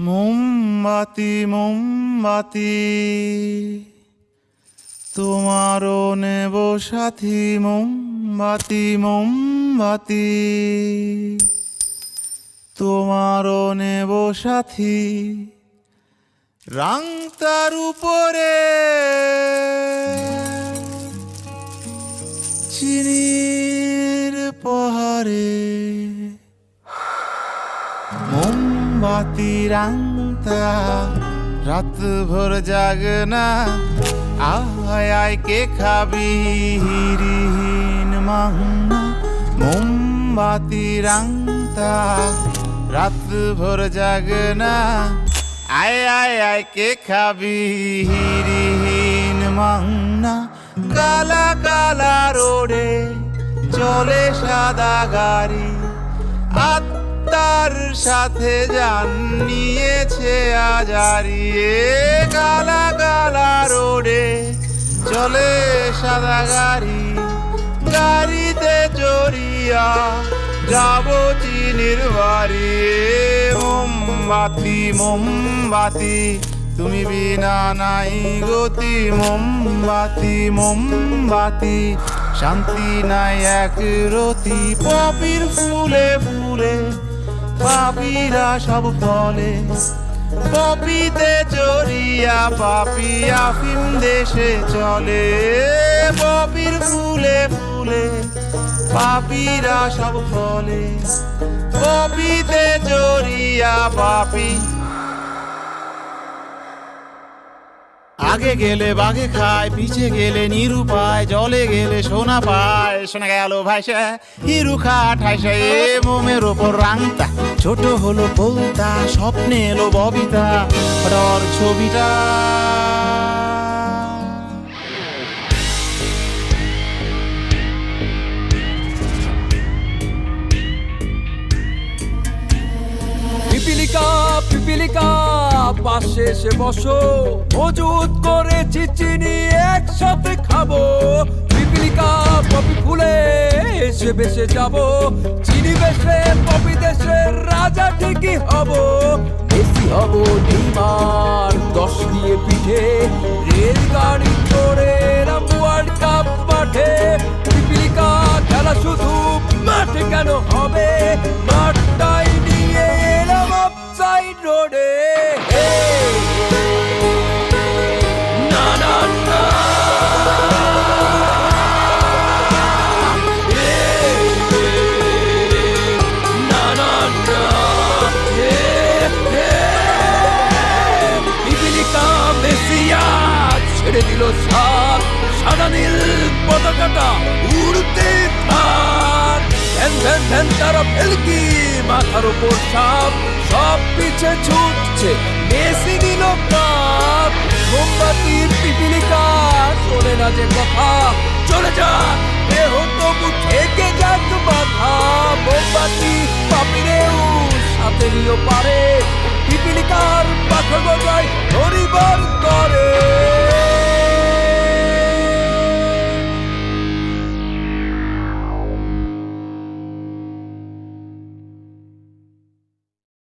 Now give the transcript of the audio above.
মোমবাতি মোমবাতি তোমারও নেব সাথী, মোমবাতি মোমবাতি তোমারও নেব সাথী। রাংতার উপরে চিনির পাহাড়ে মোমবাতি রাংতা রাত ভর জাগনা। আয় আয় কে খাবি হিরিহীন মাংনা। মোমবাতি রাংতা রাত ভর জাগনা। আয় আয় আয় কে খাবি হিরিহীন মাংনা। কালা কালা রোডে চলে সাদা গাড়ি, আত্মার সাথে জান নিয়েছে আজারি। কালা কালা রোডে চলে সাদা গাড়ি, গাড়িতে চড়িয়া যাব চিনির বাড়ি। মোমবাতি মোমবাতি তুমি বিনা নাই গতি। মোমবাতি মোমবাতি শান্তি নাই এক রতি। পপির ফুলে ফুলে পাপীরা সব ফলে, পপিতে চড়িয়া পাপি আফিম দেশে চলে। পপির ফুলে ফুলে পাপীরা সব ফলে, পপিতে চড়িয়া পাপি। আগে গেলে বাঘে খায়, পিছে গেলে নিরুপায়, জলে গেলে সোনা পায়। শোনা গেল ভাইসা হিরু খাঠাইসা। এ মোমের ওপর রাংতা ছোট হলো বলতা, স্বপ্নে এলো ববিতা ডর ছবিটা। পিপিলিকা পিপিলিকা পাশে এসে বসো, মজুদ করেছি চিনি একসাথে খাবো। পিপিলিকা পপি ফুলে এসে বেসে যাবো, চিনি বেসে পপি দেশের রাজা ঠিকই হব। বেশি হব ডিমার 10 দিয়ে পিঠে, রেলগাড়ি করে ওয়ার্ল্ড কাপ মাঠে। পিপিলিকা খেলা শুধু মাঠে কেন হবে, মাঠটাই নিয়ে এলাম আপসাইড রোডে। না না না না না না। পিপিলিকা মেসিয়া ছেড়ে দিল সাত, সাদা নীল পতাকাটা উড়তে থাক। ধ্যান ধ্যান ধ্যান তারা ফেলকি মাথার উপর সাপ, সব পিছে ছুটছে মেসি দিল কাপ। মোমবাতির পিপিলিকা শোনে না যে কথা, চলে যাক দেহ তবু থেকে যাক মাথা। মোমবাতি পাপিরেও সাথে নিও পারে, পিপিলিকার পাখা গজায়